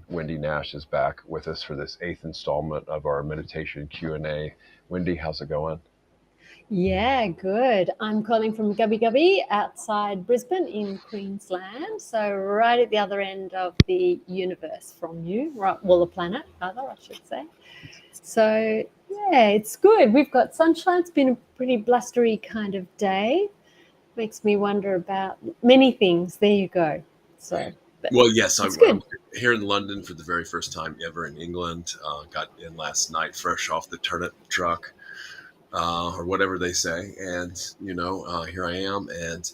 Wendy Nash is back with us for this 8th installment of our meditation Q&A. Wendy, how's it going? Yeah, good. I'm calling from Gubby Gubby outside Brisbane in Queensland. So right at the other end of the universe from you, right? Well, the planet, rather, I should say. So yeah, it's good. We've got sunshine. It's been a pretty blustery kind of day. Makes me wonder about many things. There you go. So, well, yes, it's I'm good. here in London for the very first time ever in England. Got in last night, fresh off the turnip truck, or whatever they say, and here I am. And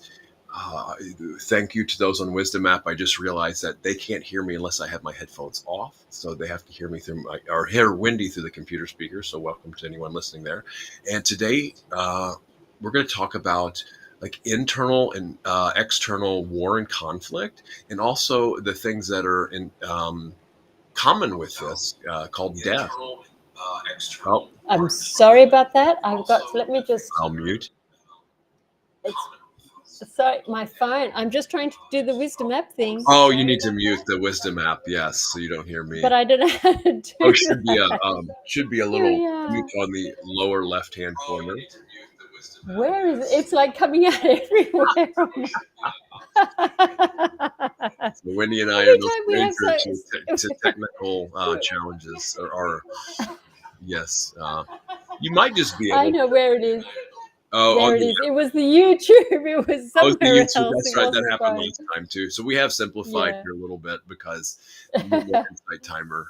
thank you to those on Wisdom app. I just realized that they can't hear me unless I have my headphones off, so they have to hear me or hear Wendy through the computer speaker. So welcome to anyone listening there. And today we're going to talk about like internal and external war and conflict, and also the things that are in common with this, called death. Oh, I'm sorry about that. Let me just. I'll mute. Sorry, my phone. I'm just trying to do the Wisdom app thing. Oh, you need to mute the Wisdom app, yes, so you don't hear me. But I don't know how to do Oh, that. should be a little mute on the lower left-hand corner. Where is it? It's like coming out everywhere. So Wendy and I are no strangers to technical challenges. Yes, you might just be able. I know where it is. Oh, there it is. It was the YouTube. It was somewhere the YouTube. else. That's right. That happened last time too. So we have simplified here a little bit because the insight timer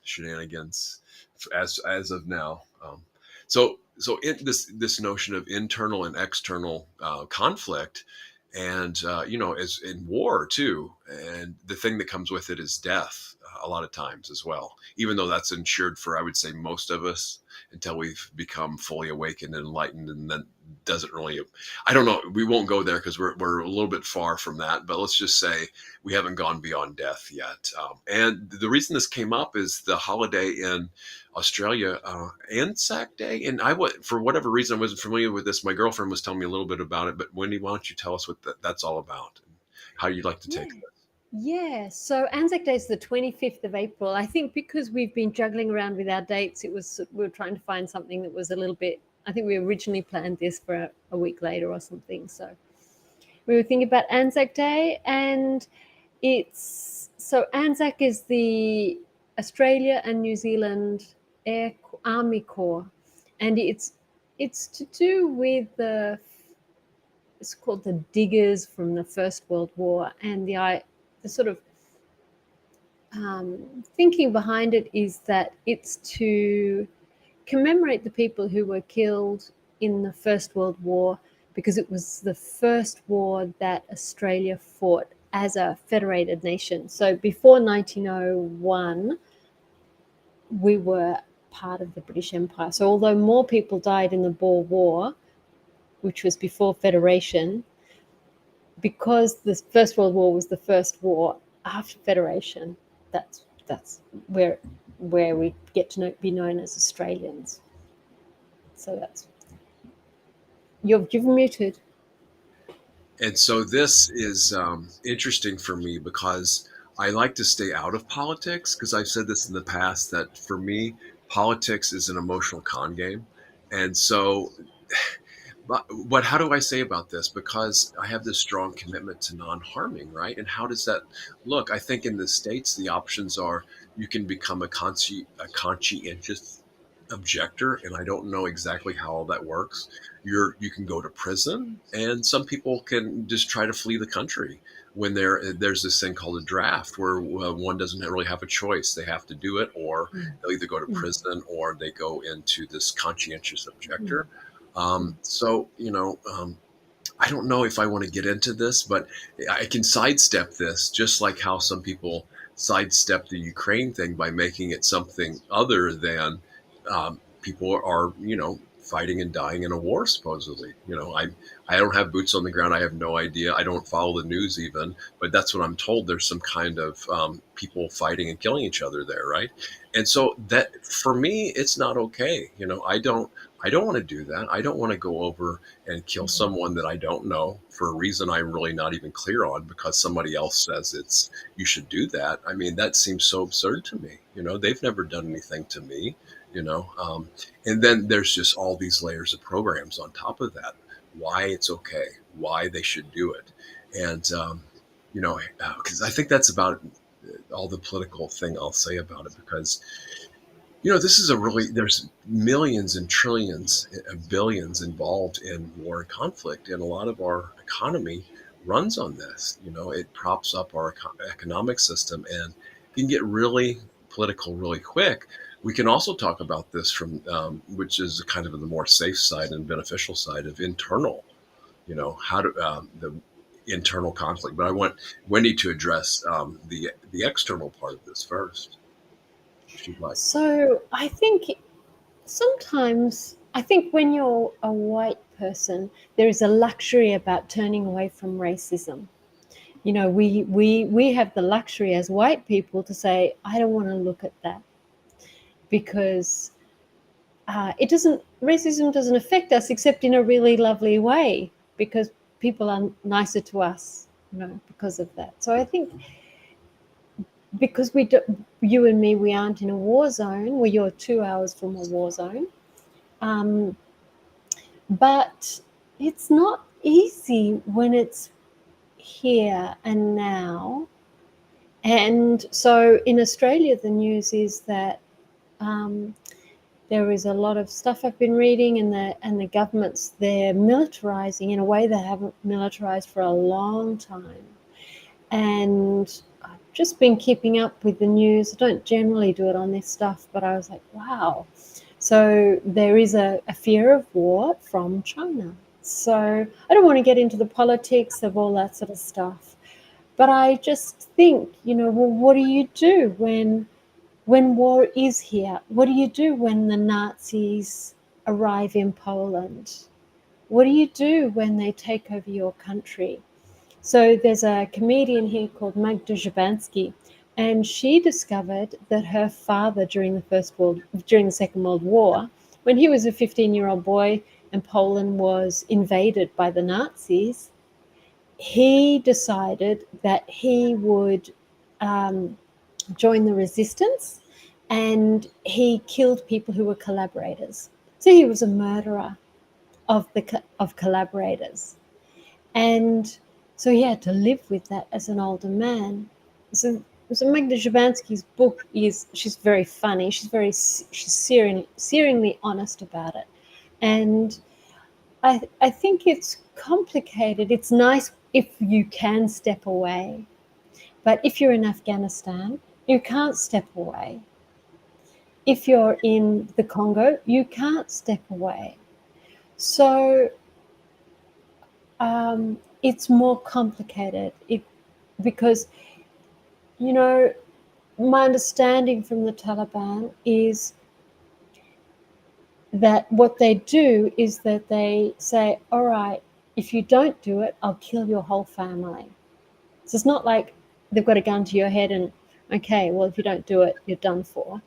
shenanigans as of now. So in this notion of internal and external conflict, and as in war too, and the thing that comes with it is death a lot of times as well. Even though that's ensured for, I would say, most of us until we've become fully awakened and enlightened, and then doesn't really, I don't know, we won't go there because we're a little bit far from that, but let's just say we haven't gone beyond death yet. And the reason this came up is the holiday in Australia, Anzac Day. And for whatever reason, I wasn't familiar with this. My girlfriend was telling me a little bit about it, but Wendy, why don't you tell us what that's all about and how you'd like to take this? Yeah, so Anzac Day is the 25th of April. I think because we've been juggling around with our dates, we were trying to find something that was a little bit, I think we originally planned this for a week later or something. So we were thinking about Anzac Day, and Anzac is the Australia and New Zealand Army Corps, and it's to do with it's called the Diggers from the First World War, and the sort of thinking behind it is that it's to commemorate the people who were killed in the First World War, because it was the first war that Australia fought as a federated nation. So before 1901, we were part of the British Empire. So although more people died in the Boer War, which was before Federation, because the First World War was the first war after Federation, that's where we get to be known as Australians. So that's you've muted. And so this is interesting for me because I like to stay out of politics, because I've said this in the past that for me, politics is an emotional con game. And so, but how do I say about this? Because I have this strong commitment to non-harming, right? And how does that look? I think in the States, the options are you can become a conscientious objector, and I don't know exactly how all that works. You can go to prison, and some people can just try to flee the country when there's this thing called a draft where one doesn't really have a choice. They have to do it, or they'll either go to prison or they go into this conscientious objector. So I don't know if I want to get into this, but I can sidestep this, just like how some people sidestep the Ukraine thing by making it something other than people are, fighting and dying in a war, supposedly. I don't have boots on the ground. I have no idea. I don't follow the news even, but that's what I'm told. There's some kind of people fighting and killing each other there, right? And so that, for me, it's not okay. I don't want to do that. I don't want to go over and kill someone that I don't know for a reason I'm really not even clear on because somebody else says you should do that. I mean, that seems so absurd to me. They've never done anything to me, you know. And then there's just all these layers of programs on top of that. Why it's okay, why they should do it. And, because I think that's about all the political thing I'll say about it because this is there's millions and trillions and billions involved in war and conflict. And a lot of our economy runs on this. It props up our economic system and can get really political really quick. We can also talk about this from, which is kind of the more safe side and beneficial side of internal, how to, the internal conflict. But I want Wendy to address the external part of this first, if she'd like. So I think sometimes, when you're a white person, there is a luxury about turning away from racism. We have the luxury as white people to say, I don't want to look at that because racism doesn't affect us except in a really lovely way because people are nicer to us, because of that. So I think because you and me, we aren't in a war zone. Well, you're 2 hours from a war zone. But it's not easy when it's here and now. And so in Australia, the news is that there is a lot of stuff I've been reading, and the governments, they're militarizing in a way they haven't militarized for a long time. And I've just been keeping up with the news. I don't generally do it on this stuff, but I was like, wow. So there is a fear of war from China. So I don't want to get into the politics of all that sort of stuff. But I just think, well, what do you do when war is here? What do you do when the Nazis arrive in Poland? What do you do when they take over your country? So there's a comedian here called Magda Szubanski, and she discovered that her father during the Second World War, when he was a 15-year-old boy and Poland was invaded by the Nazis, he decided that he would join the resistance, and he killed people who were collaborators. So he was a murderer of collaborators, and so he had to live with that as an older man. So Magda Szubanski's book she's very funny. She's searingly honest about it, and I think it's complicated. It's nice if you can step away, but if you're in Afghanistan, you can't step away. If you're in the Congo, you can't step away. So it's more complicated because, my understanding from the Taliban is that what they do is that they say, all right, if you don't do it, I'll kill your whole family. So it's not like they've got a gun to your head and, okay, well, if you don't do it, you're done for.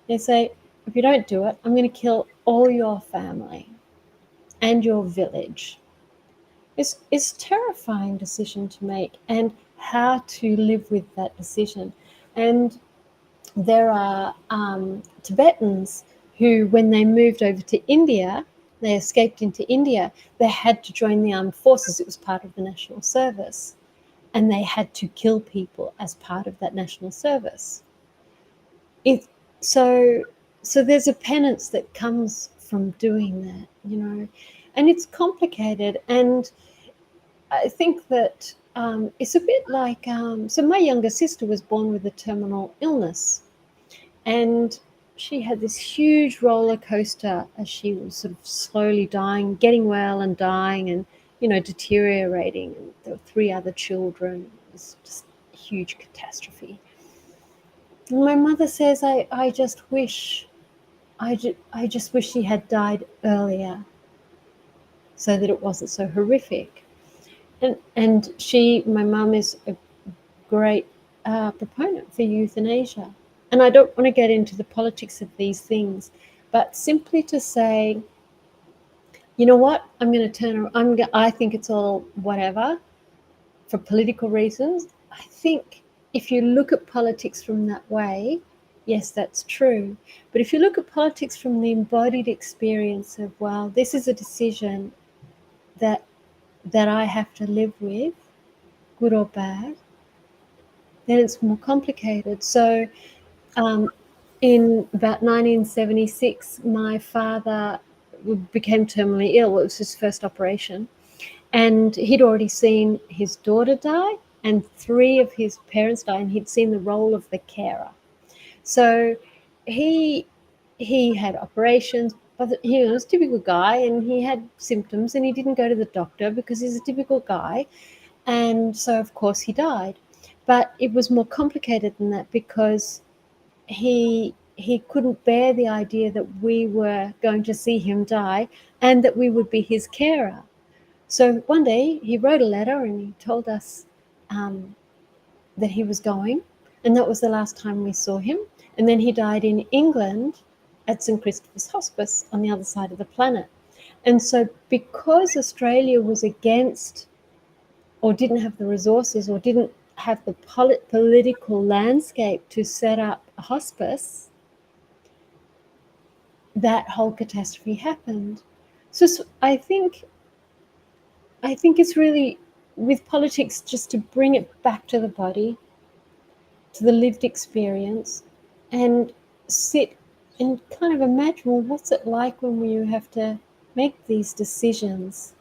They say, if you don't do it, I'm going to kill all your family and your village. It's a terrifying decision to make, and how to live with that decision. And there are Tibetans who, when they moved over to India, they escaped into India, they had to join the armed forces. It was part of the national service. And they had to kill people as part of that national service. So there's a penance that comes from doing that, and it's complicated. And I think that it's a bit like, so my younger sister was born with a terminal illness, and she had this huge roller coaster as she was sort of slowly dying, getting well and dying, and deteriorating. And there were 3 other children. It was just a huge catastrophe. And my mother says, I just wish she had died earlier, so that it wasn't so horrific. And my mum is a great proponent for euthanasia. And I don't want to get into the politics of these things, but simply to say, you know what? I'm going to turn. I think it's all whatever for political reasons. I think if you look at politics from that way, yes, that's true. But if you look at politics from the embodied experience of, well, this is a decision that I have to live with, good or bad, then it's more complicated. So, in about 1976, my father became terminally ill. It was his first operation. And he'd already seen his daughter die and 3 of his parents die, and he'd seen the role of the carer. So he had operations, but he was a typical guy, and he had symptoms, and he didn't go to the doctor because he's a typical guy. And so, of course, he died. But it was more complicated than that because he couldn't bear the idea that we were going to see him die and that we would be his carer. So one day he wrote a letter and he told us that he was going, and that was the last time we saw him. And then he died in England at St. Christopher's Hospice on the other side of the planet. And so because Australia was against, or didn't have the resources, or didn't have the political landscape to set up a hospice, that whole catastrophe happened. So I think it's really, with politics, just to bring it back to the body, to the lived experience, and sit and kind of imagine, well, what's it like when you have to make these decisions,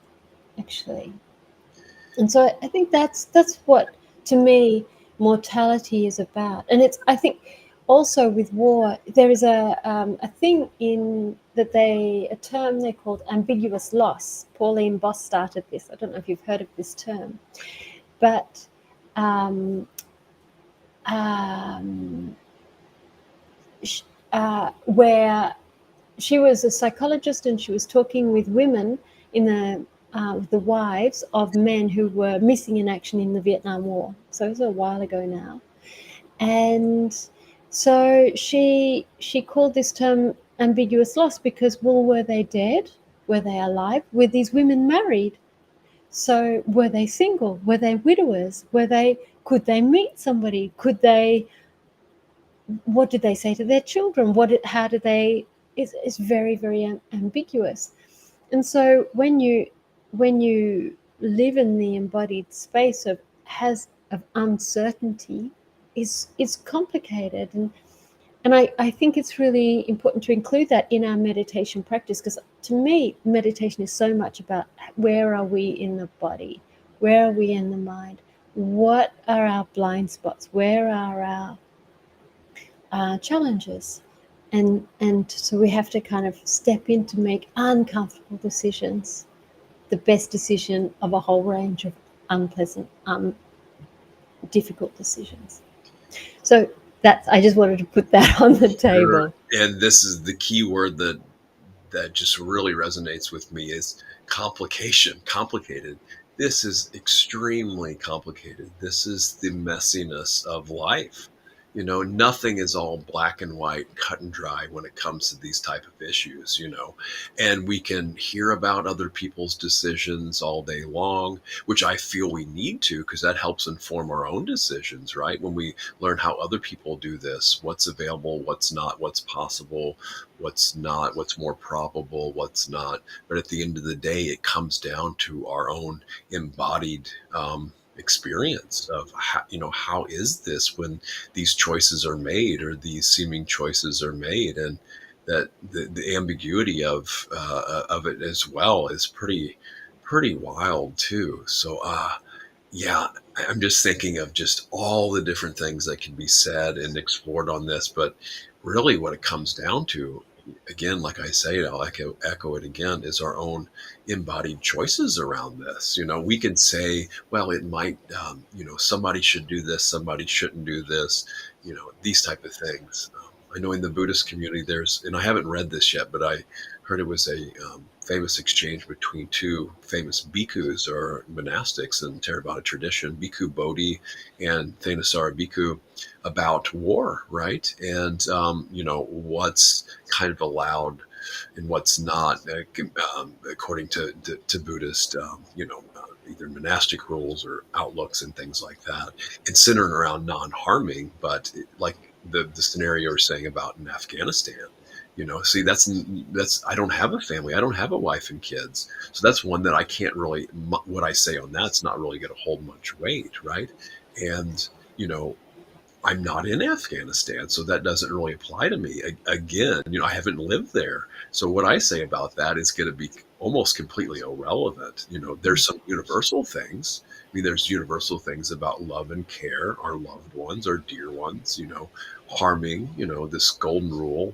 actually? And so I think that's what, to me, mortality is about. And it's, I think, also with war, there is a thing in that a term they called ambiguous loss. Pauline Boss started this. I don't know if you've heard of this term, but where she was a psychologist and she was talking with women in the wives of men who were missing in action in the Vietnam War. So it was a while ago now. And so she called this term ambiguous loss because, well, were they dead? Were they alive? Were these women married? So were they single? Were they widowers? Could they meet somebody? What did they say to their children? How did they, it's very, very ambiguous. And so when you live in the embodied space of uncertainty, is complicated. And I think it's really important to include that in our meditation practice, because to me, meditation is so much about where are we in the body? Where are we in the mind? What are our blind spots? Where are our challenges? And so we have to kind of step in to make uncomfortable decisions, the best decision of a whole range of unpleasant, difficult decisions. So I just wanted to put that on the table. Sure. And this is the key word that just really resonates with me is complication, complicated. This is extremely complicated. This is the messiness of life. Nothing is all black and white, cut and dry when it comes to these type of issues, and we can hear about other people's decisions all day long, which I feel we need to, because that helps inform our own decisions, right? When we learn how other people do this, what's available, what's not, what's possible, what's not, what's more probable, what's not. But at the end of the day, it comes down to our own embodied experience of how is this when these choices are made, or these seeming choices are made, and that the ambiguity of it as well is pretty wild too. So yeah, I'm just thinking of just all the different things that can be said and explored on this, but really what it comes down to, again, like I say, I'll echo it again, is our own embodied choices around this. We can say, well, it might, somebody should do this, somebody shouldn't do this, these type of things. I know in the Buddhist community there's, and I haven't read this yet, but I heard it was a famous exchange between two famous bhikkhus or monastics in Theravada tradition, Bhikkhu Bodhi and Thanissara Bhikkhu, about war, right? And, what's kind of allowed and what's not, according to Buddhist, either monastic rules or outlooks and things like that, and centered around non-harming. But like the scenario you're saying about in Afghanistan, see, that's I don't have a family, I don't have a wife and kids, so that's one that I can't really. What I say on that's not really going to hold much weight, right? And I'm not in Afghanistan, so that doesn't really apply to me. Again, I haven't lived there. So what I say about that is going to be almost completely irrelevant. There's some universal things. I mean, there's universal things about love and care, our loved ones, our dear ones, harming, this golden rule,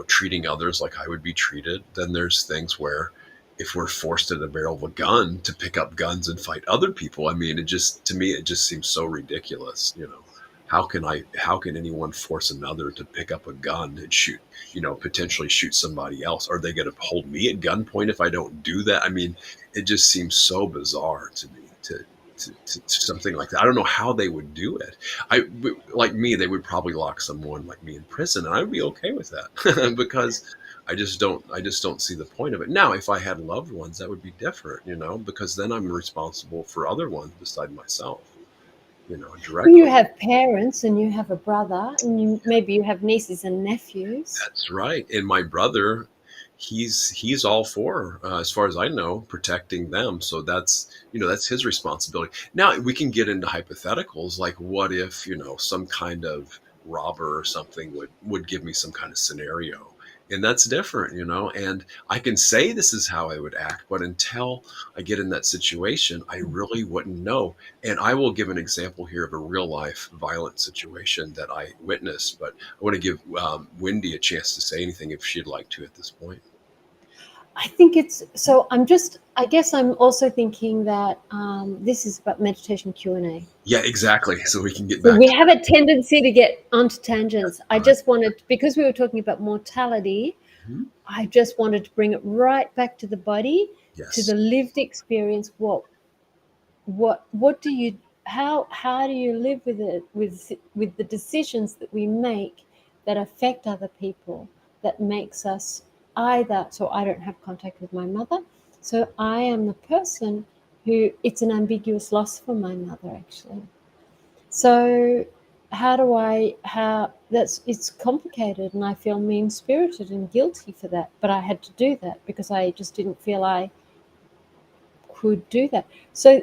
treating others like I would be treated. Then there's things where if we're forced at the barrel of a gun to pick up guns and fight other people, I mean, to me, it just seems so ridiculous, How can anyone force another to pick up a gun and shoot, potentially shoot somebody else? Are they going to hold me at gunpoint if I don't do that? I mean, it just seems so bizarre to me to something like that. I don't know how they would do it. Like me, they would probably lock someone like me in prison, and I would be okay with that because I just don't see the point of it. Now, if I had loved ones, that would be different, because then I'm responsible for other ones beside myself. Directly. You have parents and you have a brother and maybe you have nieces and nephews. That's right. And my brother, he's all for, as far as I know, protecting them. So that's his responsibility. Now we can get into hypotheticals like what if, some kind of robber or something would give me some kind of scenario. And that's different, and I can say this is how I would act, but until I get in that situation, I really wouldn't know. And I will give an example here of a real life violent situation that I witnessed, but I want to give Wendy a chance to say anything if she'd like to at this point. I think I guess I'm also thinking that this is about meditation Q&A. Yeah, exactly. So we can get back. We have a tendency to get onto tangents. I just wanted, because we were talking about mortality, I just wanted to bring it right back to the body, to the lived experience. What do you, how do you live with it, with the decisions that we make that affect other people, that makes us either, so I don't have contact with my mother, so I am the person who, it's an ambiguous loss for my mother actually. So it's complicated, and I feel mean-spirited and guilty for that, but I had to do that because I just didn't feel I could do that. So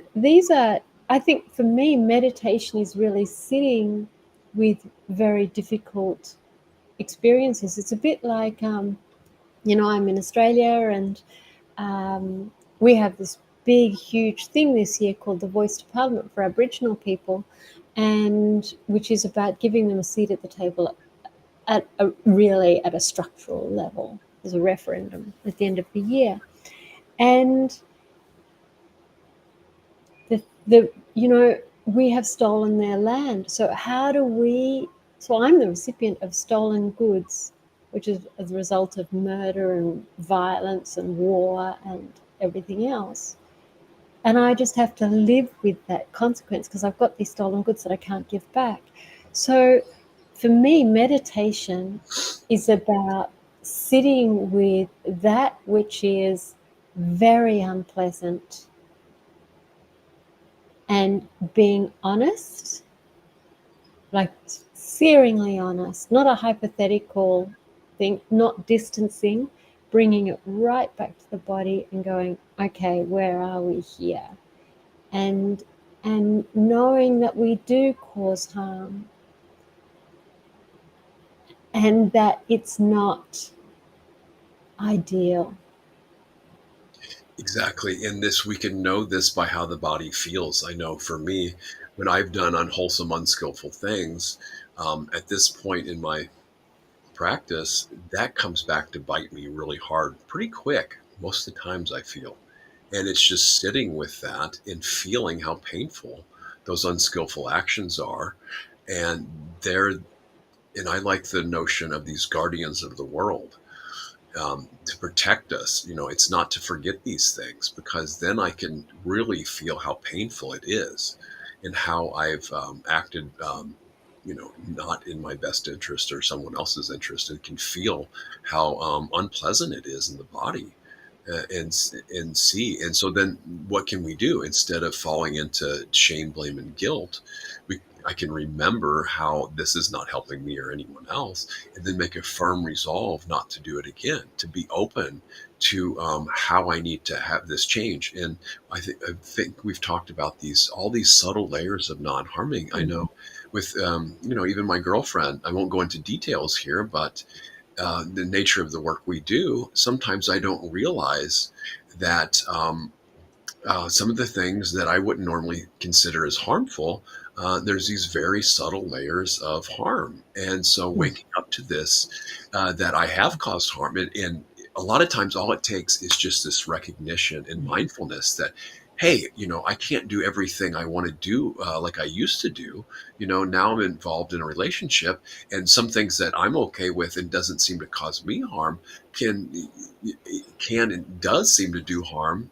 I think for me, meditation is really sitting with very difficult experiences. It's a bit like, I'm in Australia, and we have this big, huge thing this year called the Voice to Parliament for Aboriginal people, and which is about giving them a seat at the table really at a structural level. There's a referendum at the end of the year, and we have stolen their land. So I'm the recipient of stolen goods, which is as a result of murder and violence and war and everything else. And I just have to live with that consequence because I've got these stolen goods that I can't give back. So for me, meditation is about sitting with that which is very unpleasant and being honest, like searingly honest, not a hypothetical thing, not distancing, bringing it right back to the body and going, okay, where are we here? And knowing that we do cause harm and that it's not ideal. Exactly. And we can know this by how the body feels. I know for me, when I've done unwholesome, unskillful things, at this point in my practice, that comes back to bite me really hard, pretty quick, most of the times I feel. And it's just sitting with that and feeling how painful those unskillful actions are. And And I like the notion of these guardians of the world, to protect us. It's not to forget these things, because then I can really feel how painful it is and how I've acted, not in my best interest or someone else's interest, and can feel how unpleasant it is in the body. And see, and so then what can we do instead of falling into shame, blame, and guilt? I can remember how this is not helping me or anyone else, and then make a firm resolve not to do it again, to be open to how I need to have this change. And I think we've talked about all these subtle layers of non-harming. I know with even my girlfriend, I won't go into details here, but the nature of the work we do, sometimes I don't realize that some of the things that I wouldn't normally consider as harmful, there's these very subtle layers of harm. And so waking up to this, that I have caused harm, and a lot of times all it takes is just this recognition and mindfulness that, hey, I can't do everything I want to do like I used to do. Now I'm involved in a relationship, and some things that I'm okay with and doesn't seem to cause me harm can and does seem to do harm,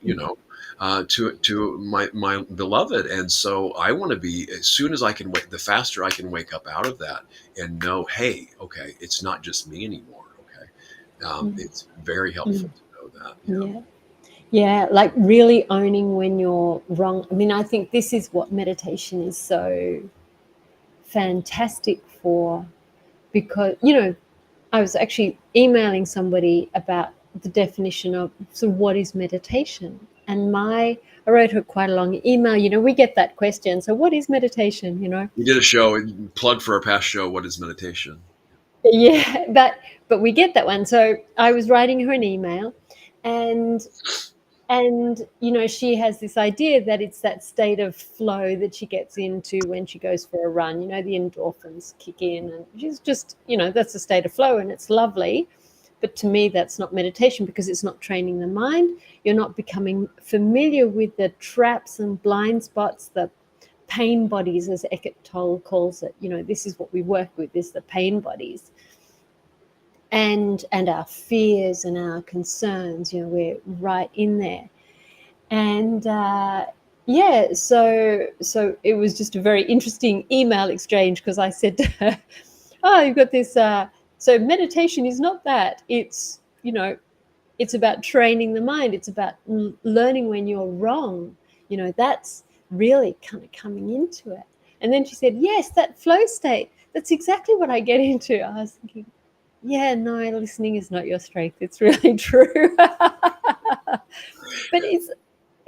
to my beloved. And so I want to be, as soon as I can wake, the faster I can wake up out of that and know, hey, okay, it's not just me anymore. Okay. It's very helpful to know that. Yeah. Yeah, like really owning when you're wrong. I mean, I think this is what meditation is so fantastic for, because, I was actually emailing somebody about the definition of, so what is meditation? And I wrote her quite a long email. We get that question. So what is meditation? We did a show, plug for our past show, What is Meditation? Yeah, but we get that one. So I was writing her an email, and she has this idea that it's that state of flow that she gets into when she goes for a run. The endorphins kick in, and she's just, that's a state of flow, and it's lovely. But to me, that's not meditation, because it's not training the mind. You're not becoming familiar with the traps and blind spots, the pain bodies, as Eckhart Tolle calls it. This is what we work with, is the pain bodies. And our fears and our concerns, we're right in there. And so it was just a very interesting email exchange, because I said to her, oh, you've got this, so meditation is not that. It's, it's about training the mind. It's about learning when you're wrong. That's really kind of coming into it. And then she said, yes, that flow state, that's exactly what I get into. I was thinking, yeah, no, listening is not your strength. It's really true. But it's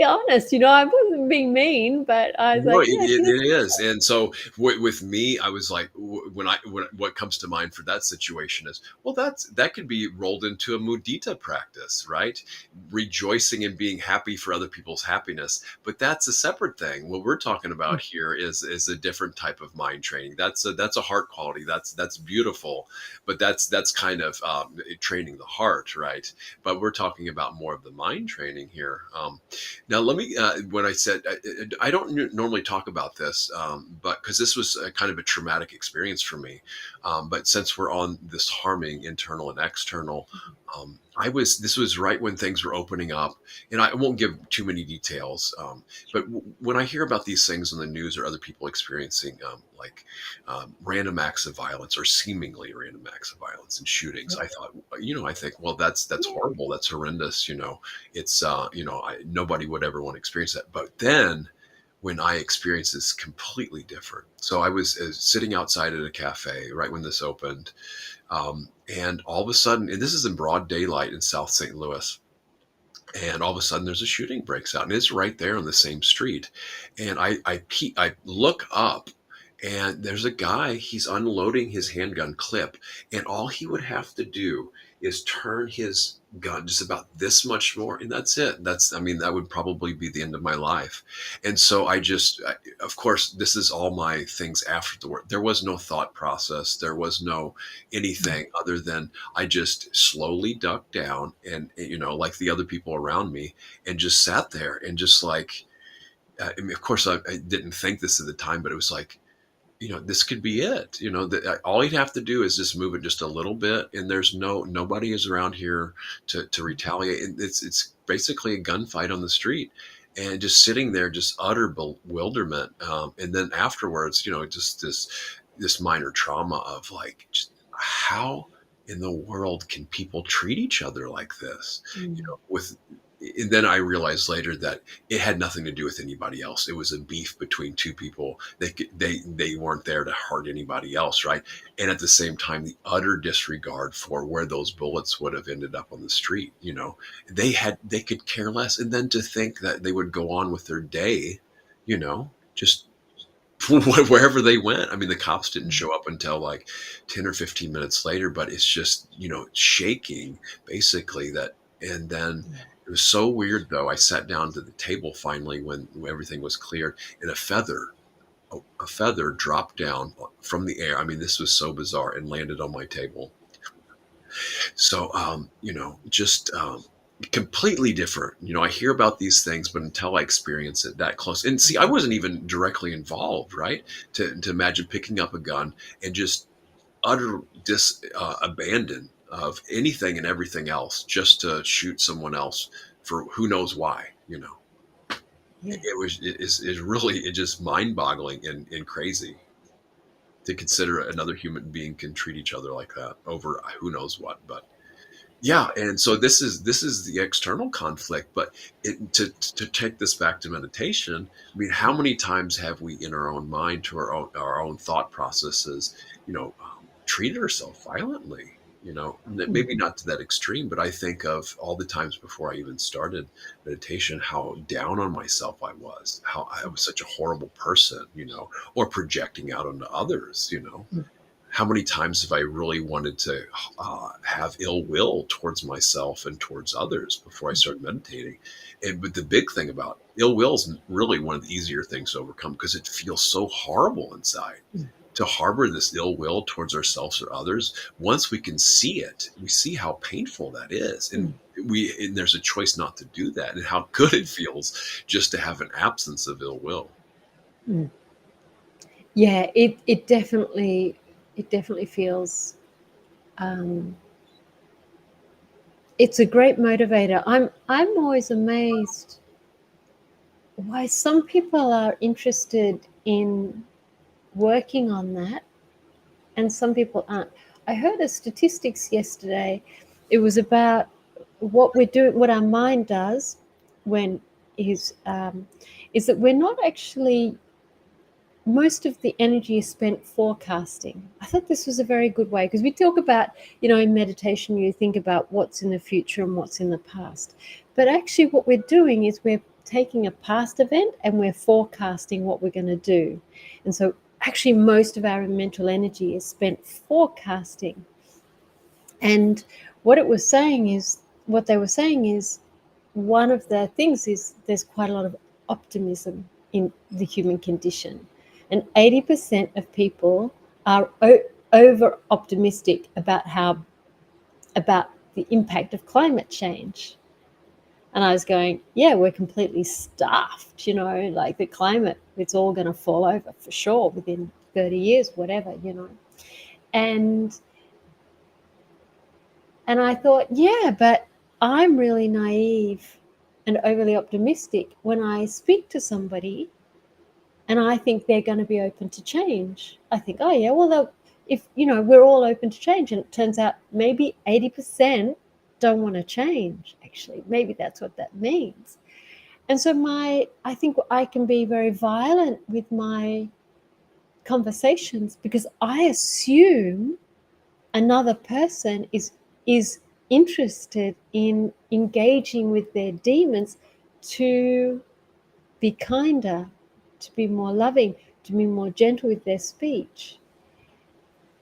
honest, I wasn't being mean, but I was No, like, it is. And so with me, I was like, what comes to mind for that situation is, well, that could be rolled into a mudita practice, right? Rejoicing and being happy for other people's happiness. But that's a separate thing. What we're talking about here is a different type of mind training. That's a heart quality. That's beautiful, but that's kind of training the heart, right? But we're talking about more of the mind training here. Now, let me, when I said, I don't normally talk about this, but because this was kind of a traumatic experience for me. But since we're on this harming, internal and external, this was right when things were opening up, and I won't give too many details. But when I hear about these things on the news, or other people experiencing random acts of violence, or seemingly random acts of violence and shootings, I thought, I think, well, that's horrible. That's horrendous. It's, nobody would ever want to experience that. But then when I experienced this completely different. So I was sitting outside at a cafe right when this opened. And all of a sudden, and this is in broad daylight in South St. Louis, and all of a sudden there's a shooting breaks out, and it's right there on the same street. And I look up, and there's a guy, he's unloading his handgun clip, and all he would have to do is turn his gun just about this much more, and that's it. That would probably be the end of my life. And so of course, this is all my things after the work. There was no thought process. There was no anything other than I just slowly ducked down, and, like the other people around me, and just sat there, and just like, of course, I didn't think this at the time, but it was like, this could be it. All you'd have to do is just move it just a little bit, and there's nobody is around here to retaliate. And it's basically a gunfight on the street, and just sitting there, just utter bewilderment. And then afterwards, just this minor trauma of like, just how in the world can people treat each other like this? With And then I realized later that it had nothing to do with anybody else. It was a beef between two people. They weren't there to hurt anybody else, right? And at the same time, the utter disregard for where those bullets would have ended up on the street. They could care less. And then to think that they would go on with their day, just wherever they went. I mean, the cops didn't show up until like 10 or 15 minutes later, but it's just, shaking basically that. And then it was so weird though. I sat down to the table finally when everything was cleared, and a feather dropped down from the air. I mean, this was so bizarre, and landed on my table. So, just completely different. I hear about these things, but until I experience it that close, and see, I wasn't even directly involved, right? To imagine picking up a gun and just utter abandon of anything and everything else just to shoot someone else for who knows why. Yeah. It really just mind-boggling and crazy to consider another human being can treat each other like that over who knows what. But yeah, and so this is the external conflict. But to take this back to meditation, I mean, how many times have we, in our own mind, to our own thought processes, treated ourselves violently? Maybe not to that extreme, but I think of all the times before I even started meditation, how down on myself I was, how I was such a horrible person, or projecting out onto others. How many times have I really wanted to have ill will towards myself and towards others before I started meditating? But the big thing about ill will is really one of the easier things to overcome, because it feels so horrible inside. To harbor this ill will towards ourselves or others, once we can see it, we see how painful that is. And there's a choice not to do that, and how good it feels just to have an absence of ill will. Yeah, it definitely feels it's a great motivator. I'm always amazed why some people are interested in working on that and some people aren't. I heard a statistics yesterday. It was about what we're doing, what our mind does when is that we're not actually, most of the energy is spent forecasting. I thought this was a very good way, because we talk about, in meditation, you think about what's in the future and what's in the past. But actually what we're doing is we're taking a past event and we're forecasting what we're going to do. And so actually most of our mental energy is spent forecasting. And what they were saying is one of the things is there's quite a lot of optimism in the human condition. And 80% of people are over optimistic about the impact of climate change. And I was going, yeah, we're completely stuffed, like the climate, it's all going to fall over for sure within 30 years, whatever, And I thought, yeah, but I'm really naive and overly optimistic when I speak to somebody and I think they're going to be open to change. I think, oh yeah, well, if we're all open to change, and it turns out maybe 80% don't want to change. Actually, maybe that's what that means. And so I think I can be very violent with my conversations because I assume another person is interested in engaging with their demons to be kinder, to be more loving, to be more gentle with their speech.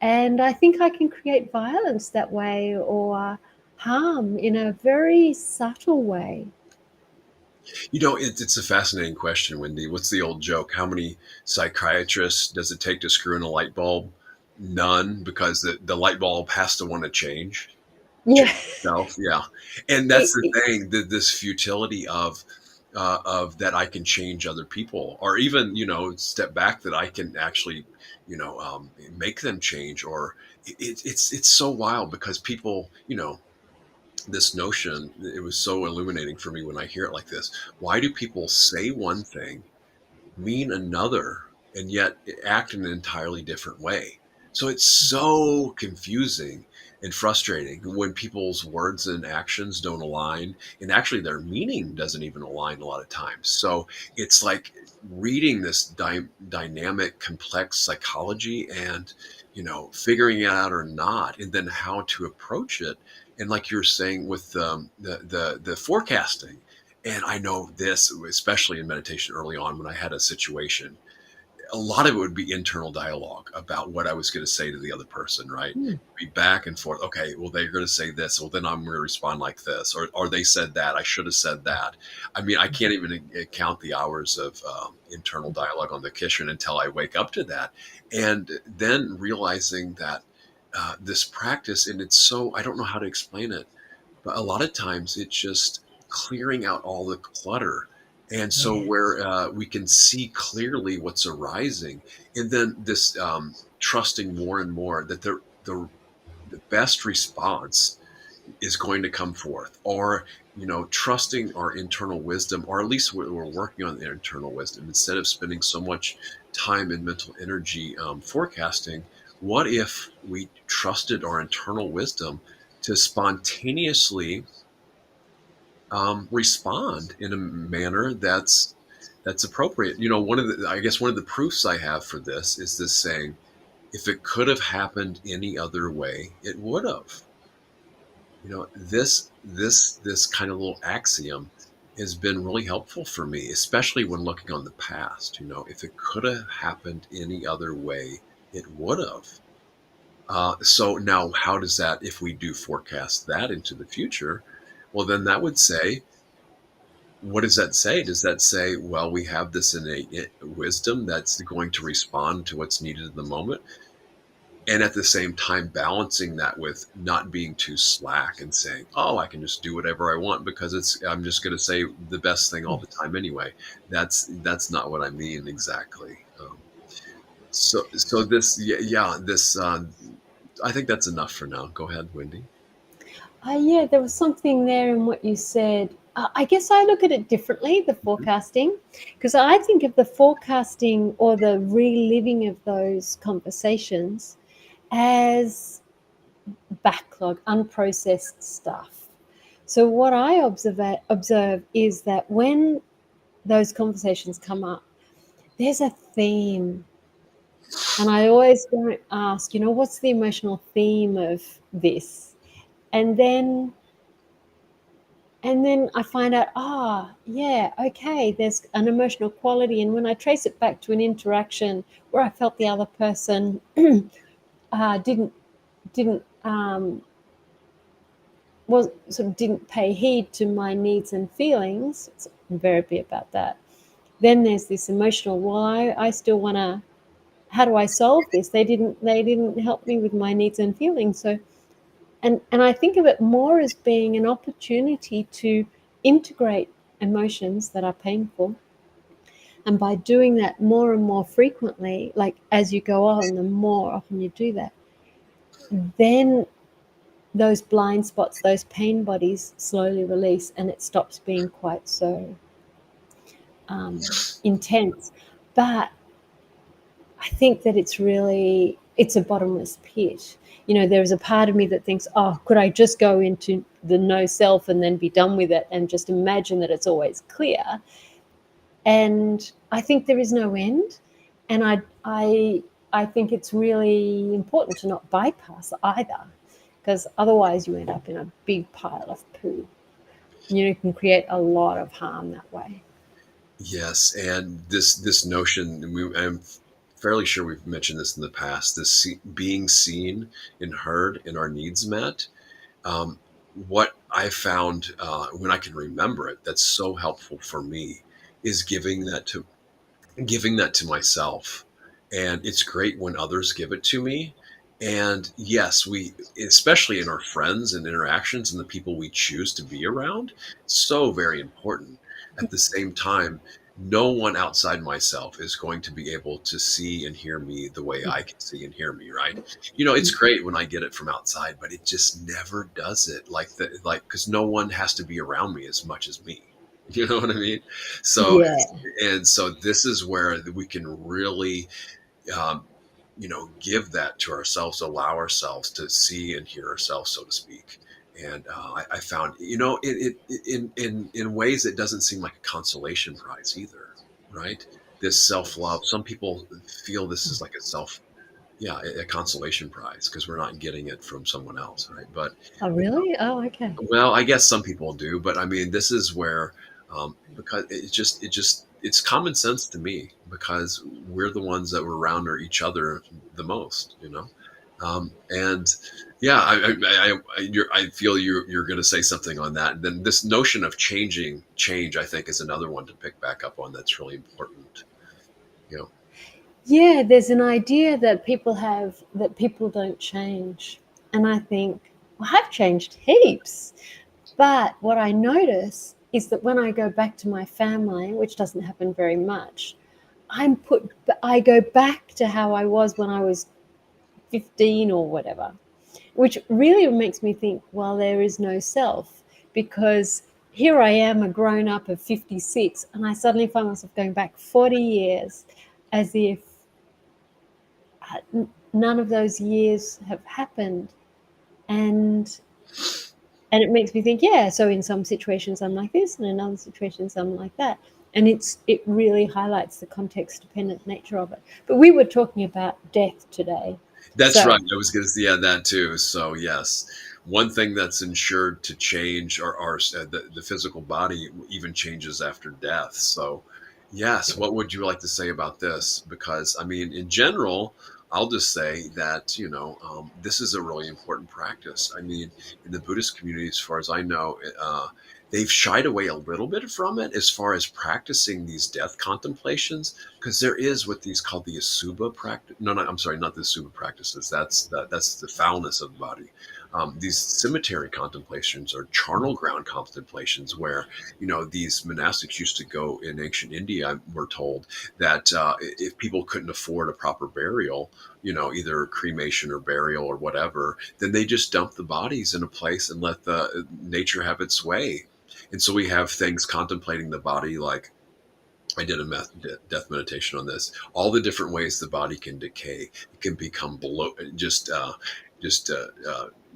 And I think I can create violence that way, or harm in a very subtle way. It's a fascinating question, Wendy. What's the old joke? How many psychiatrists does it take to screw in a light bulb? None, because the light bulb has to want to change. Yeah. Itself. Yeah. And that's the thing, this futility of of that I can change other people, or even, step back, that I can actually, make them change. Or it's so wild, because people, this notion, it was so illuminating for me when I hear it like this. Why do people say one thing, mean another, and yet act in an entirely different way? So it's so confusing and frustrating when people's words and actions don't align, and actually their meaning doesn't even align a lot of times. So it's like reading this dynamic, complex psychology, and figuring it out or not, and then how to approach it. And like you were saying with the forecasting, and I know this, especially in meditation early on, when I had a situation, a lot of it would be internal dialogue about what I was going to say to the other person, right? Mm. Be back and forth. Okay, well, they're going to say this. Well, then I'm going to respond like this. Or they said that. I should have said that. I mean, I can't even count the hours of internal dialogue on the kitchen until I wake up to that. And then realizing that this practice, and it's so, I don't know how to explain it, but a lot of times it's just clearing out all the clutter. And so Yeah. where we can see clearly what's arising, and then this trusting more and more that the best response is going to come forth, or trusting our internal wisdom, or at least we're working on the internal wisdom instead of spending so much time and mental energy forecasting. What if we trusted our internal wisdom to spontaneously respond in a manner that's appropriate? I guess one of the proofs I have for this is this saying, if it could have happened any other way, it would have. This kind of little axiom has been really helpful for me, especially when looking on the past. If it could have happened any other way, it would have. So now, how does that, if we do forecast that into the future, well, then that would say, what does that say? Does that say, well, we have this innate wisdom that's going to respond to what's needed in the moment? And at the same time, balancing that with not being too slack and saying, oh, I can just do whatever I want because I'm just going to say the best thing all the time anyway. That's not what I mean exactly. So this, yeah, this, I think that's enough for now. Go ahead, Wendy. Yeah, there was something there in what you said. I guess I look at it differently, the forecasting, because I think of the forecasting or the reliving of those conversations as backlog, unprocessed stuff. So what I observe is that when those conversations come up, there's a theme. And I always go and ask, what's the emotional theme of this? And then I find out, yeah, okay, there's an emotional quality. And when I trace it back to an interaction where I felt the other person didn't was sort of didn't pay heed to my needs and feelings, it's invariably about that. Then there's this emotional, well, I still want to, how do I solve this? They didn't help me with my needs and feelings. So and I think of it more as being an opportunity to integrate emotions that are painful. And by doing that more and more frequently, like as you go on, the more often you do that, then those blind spots, those pain bodies slowly release, and it stops being quite so intense. But I think that it's a bottomless pit. There's a part of me that thinks, oh, could I just go into the no self and then be done with it and just imagine that it's always clear? And I think there is no end. And I think it's really important to not bypass either, because otherwise you end up in a big pile of poo. You can create a lot of harm that way. Yes, and this notion, I'm fairly sure we've mentioned this in the past. This being seen and heard and our needs met. What I found when I can remember it, that's so helpful for me, is giving that to myself. And it's great when others give it to me. And yes, we, especially in our friends and interactions and the people we choose to be around, so very important. At the same time, no one outside myself is going to be able to see and hear me the way I can see and hear me, right? It's great when I get it from outside, but it just never does it because no one has to be around me as much as me. You know what I mean? So, Yeah. and so this is where we can really um, give that to ourselves, allow ourselves to see and hear ourselves, so to speak. And I found, in ways it doesn't seem like a consolation prize either, right? This self-love. Some people feel this is like yeah, a consolation prize because we're not getting it from someone else, right? But Oh, really? Oh, okay. well, I guess some people do, but I mean, this is where, because it's common sense to me because we're the ones that were around each other the most. And yeah, I feel you're going to say something on that. And then this notion of change, I think, is another one to pick back up on. That's really important. You know, Yeah, there's an idea that people have that people don't change. And I think, well, I've changed heaps. But what I notice is that when I go back to my family, which doesn't happen very much, I go back to how I was when I was 15 or whatever, which really makes me think, well, there is no self, because here I am, a grown up of 56, and I suddenly find myself going back 40 years as if none of those years have happened. And it makes me think, yeah, so in some situations I'm like this, and in other situations I'm like that. And it really highlights the context dependent nature of it. But we were talking about death today. that's So right. I was going to add that too. So yes, one thing that's ensured to change or the physical body even changes after death. So yes, what would you like to say about this? Because I mean, in general, I'll just say that this is a really important practice. I mean, in the Buddhist community, as far as I know, they've shied away a little bit from it as far as practicing these death contemplations, because there is what these called the asubha practice. No, I'm sorry, not the asubha practices. That's the foulness of the body. These cemetery contemplations or charnel ground contemplations, where these monastics used to go in ancient India. We're told that if people couldn't afford a proper burial, either cremation or burial or whatever, then they just dump the bodies in a place and let the nature have its way. And so we have things contemplating the body, like I did a death meditation on this. All the different ways the body can decay. It can become just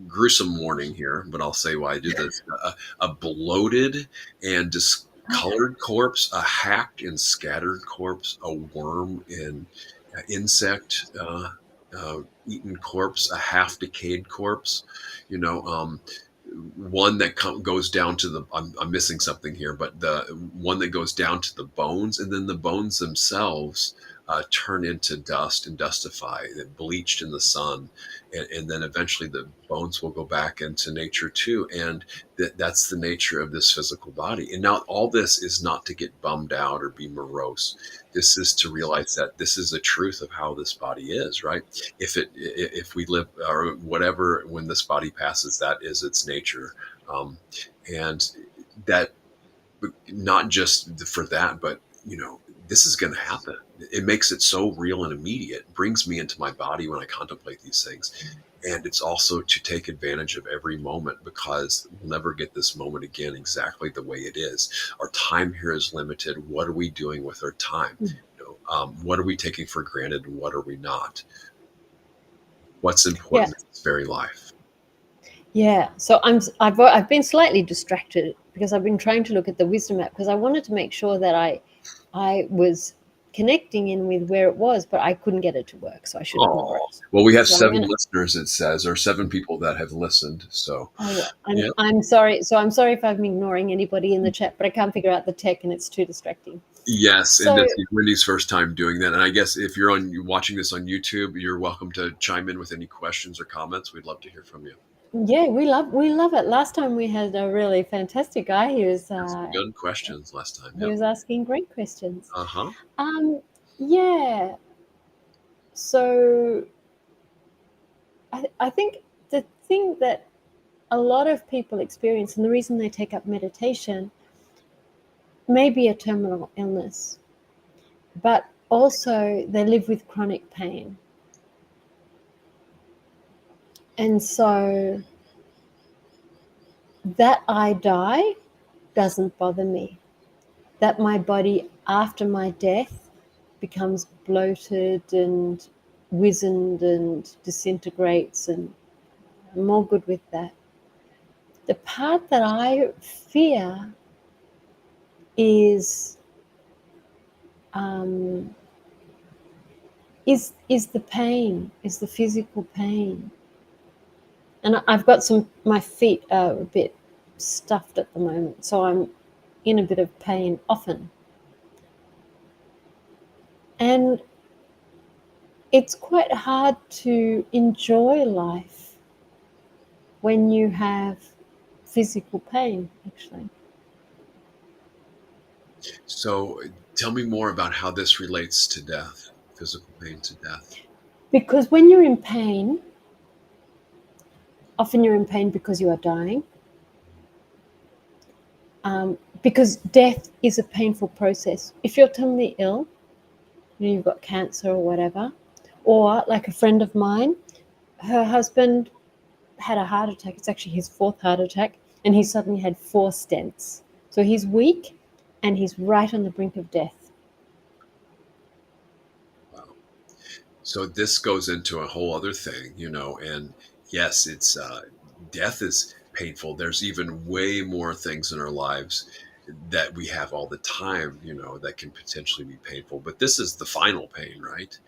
gruesome warning here, but I'll say why I do this. A bloated and discolored corpse, a hacked and scattered corpse, a worm and insect eaten corpse, a half decayed corpse. You know, one that goes down to the I'm missing something here, but the one that goes down to the bones, and then the bones themselves turn into dust and dustify, bleached in the sun, and then eventually the bones will go back into nature too. And that's the nature of this physical body. And now all this is not to get bummed out or be morose. This is to realize that this is the truth of how this body is, right? If we live or whatever, when this body passes, that is its nature. And that, not just for that, but this is going to happen. It makes it so real and immediate. It brings me into my body when I contemplate these things. And it's also to take advantage of every moment, because we'll never get this moment again exactly the way it is. Our time here is limited. What are we doing with our time? What are we taking for granted and what are we not? What's yeah, important in this very life? yeah. So I've been slightly distracted because I've been trying to look at the wisdom app, because I wanted to make sure that I was connecting in with where it was, but I couldn't get it to work, so I should ignore Oh, it. well, we have So I'm 7 gonna. listeners, it says, or 7 people that have listened. So, Oh, yeah. I'm sorry. So I'm sorry if I'm ignoring anybody in the chat, but I can't figure out the tech and it's too distracting. Yes, and So this is Wendy's first time doing that. And I guess if you're watching this on YouTube, you're welcome to chime in with any questions or comments. We'd love to hear from you. yeah, we love it. Last time we had a really fantastic guy. Some good questions last time. He Yep. was asking great questions. Uh-huh. Yeah. So I think the thing that a lot of people experience, and the reason they take up meditation, may be a terminal illness, but also they live with chronic pain. And so that I die doesn't bother me. That my body after my death becomes bloated and wizened and disintegrates, and I'm all good with that. The part that I fear is um, is the pain, is the physical pain. And I've got my feet are a bit stuffed at the moment, so I'm in a bit of pain often. And it's quite hard to enjoy life when you have physical pain, actually. So tell me more about how this relates to death, physical pain to death. Because when you're in pain, often you're in pain because you are dying. Because death is a painful process. If you're terminally ill, you've got cancer or whatever, or like a friend of mine, her husband had a heart attack. It's actually his fourth heart attack, and he suddenly had 4 stents. So he's weak, and he's right on the brink of death. Wow. So this goes into a whole other thing, and yes, it's death is painful. There's even way more things in our lives that we have all the time, that can potentially be painful. But this is the final pain, right?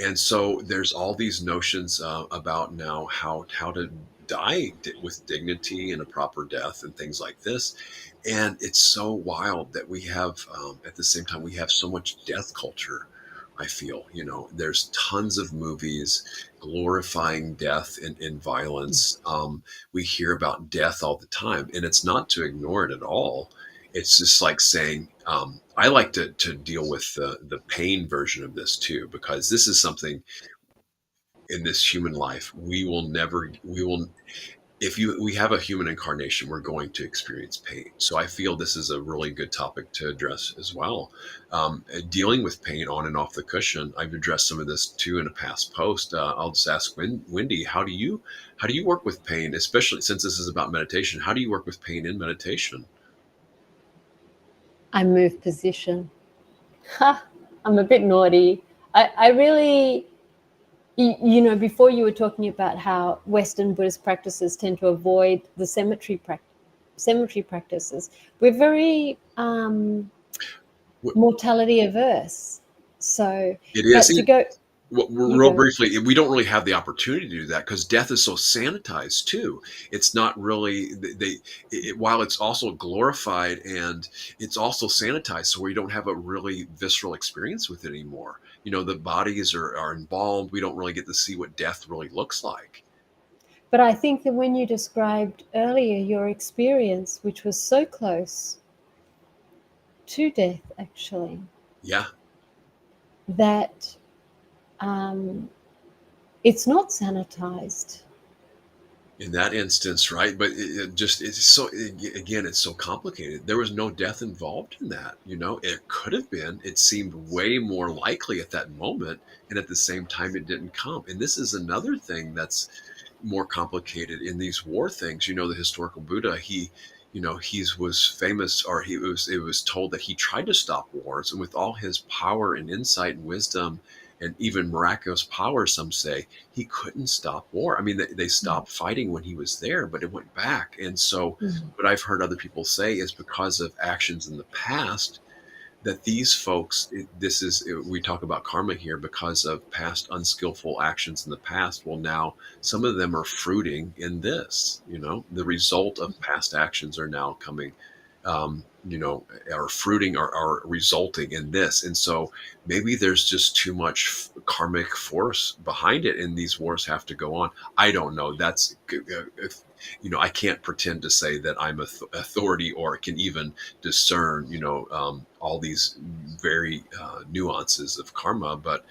And so there's all these notions about now how to die with dignity and a proper death and things like this. And it's so wild that we have, at the same time, we have so much death culture. I feel, there's tons of movies glorifying death and violence. We hear about death all the time, and it's not to ignore it at all. It's just like saying, I like to deal with the pain version of this too, because this is something in this human life we will, if we have a human incarnation, we're going to experience pain. So I feel this is a really good topic to address as well. Dealing with pain on and off the cushion. I've addressed some of this too in a past post. I'll just ask Wendy, how do you work with pain, especially since this is about meditation? How do you work with pain in meditation? I move position. Ha! I'm a bit naughty. I really, before you were talking about how Western Buddhist practices tend to avoid the cemetery practices. We're very mortality averse. So, It but is. to go, you Real go. briefly, we don't really have the opportunity to do that because death is so sanitized too. It's not really while it's also glorified and it's also sanitized, so we don't have a really visceral experience with it anymore. The bodies are embalmed. We don't really get to see what death really looks like. But I think that when you described earlier your experience, which was so close to death, actually, Yeah. that it's not sanitized. In that instance, right? But it's so, again, it's so complicated. There was no death involved in that. It could have been. It seemed way more likely at that moment, and at the same time, it didn't come. And this is another thing that's more complicated in these war things. The historical Buddha, he was famous, or it was told that he tried to stop wars, and with all his power and insight and wisdom and even miraculous power, some say, he couldn't stop war. I mean, they stopped fighting when he was there, but it went back. And so what I've heard other people say is because of actions in the past, that these folks, we talk about karma here, because of past unskillful actions in the past. Well, now some of them are fruiting in this. The result of past actions are now coming, are fruiting, are resulting in this. And so maybe there's just too much karmic force behind it, and these wars have to go on. I don't know. That's I can't pretend to say that I'm authority or can even discern, all these very nuances of karma, but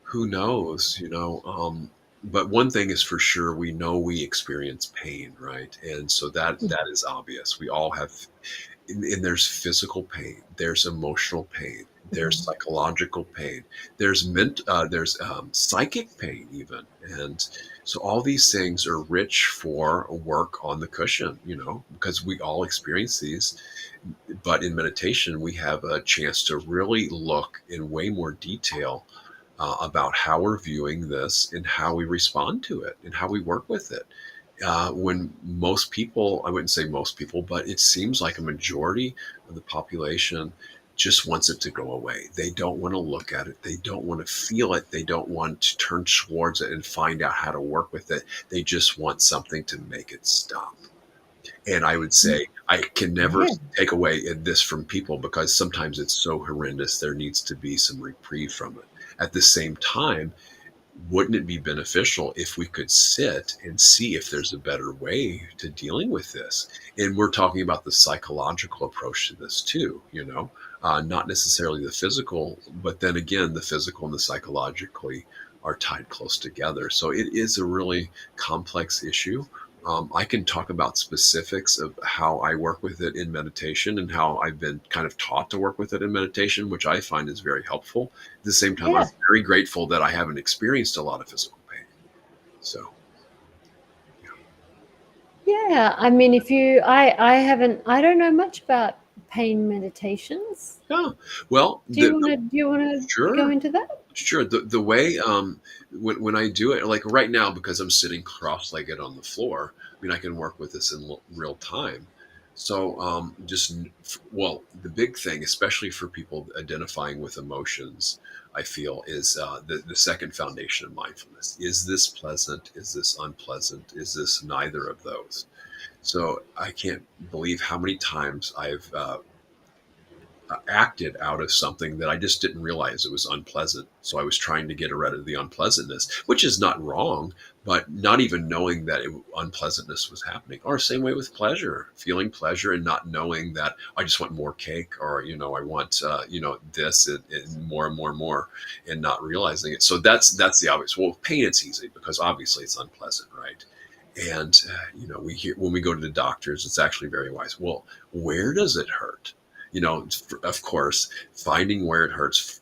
who knows, but one thing is for sure, we know we experience pain, right? And so that is obvious. We all have, and there's physical pain, there's emotional pain, there's Mhm. psychological pain, there's psychic pain even, and so all these things are rich for work on the cushion, because we all experience these. But in meditation, we have a chance to really look in way more detail about how we're viewing this and how we respond to it and how we work with it. When most people, I wouldn't say most people, but it seems like a majority of the population just wants it to go away. They don't want to look at it. They don't want to feel it. They don't want to turn towards it and find out how to work with it. They just want something to make it stop. And I would say I can never Yeah. take away this from people because sometimes it's so horrendous. There needs to be some reprieve from it. At the same time, wouldn't it be beneficial if we could sit and see if there's a better way to dealing with this? And we're talking about the psychological approach to this too, not necessarily the physical, but then again, the physical and the psychologically are tied close together. So it is a really complex issue. I can talk about specifics of how I work with it in meditation and how I've been kind of taught to work with it in meditation, which I find is very helpful. At the same time, I'm Yeah. very grateful that I haven't experienced a lot of physical pain. So, Yeah. I mean, I haven't, I don't know much about pain meditations. yeah. Well, Do you want to go sure, into that? sure. The way when I do it, like right now, because I'm sitting cross-legged on the floor, I mean, I can work with this in real time. So well, the big thing, especially for people identifying with emotions, I feel is the second foundation of mindfulness. Is this pleasant? Is this unpleasant? Is this neither of those? So I can't believe how many times I've acted out of something that I just didn't realize it was unpleasant. So I was trying to get rid of the unpleasantness, which is not wrong, but not even knowing that unpleasantness was happening. Or same way with pleasure, feeling pleasure and not knowing that I just want more cake, or I want this and more and more and more, and not realizing it. So that's the obvious. Well, with pain it's easy because obviously it's unpleasant, right? And we hear when we go to the doctors, it's actually very wise. Well, where does it hurt? Of course, finding where it hurts.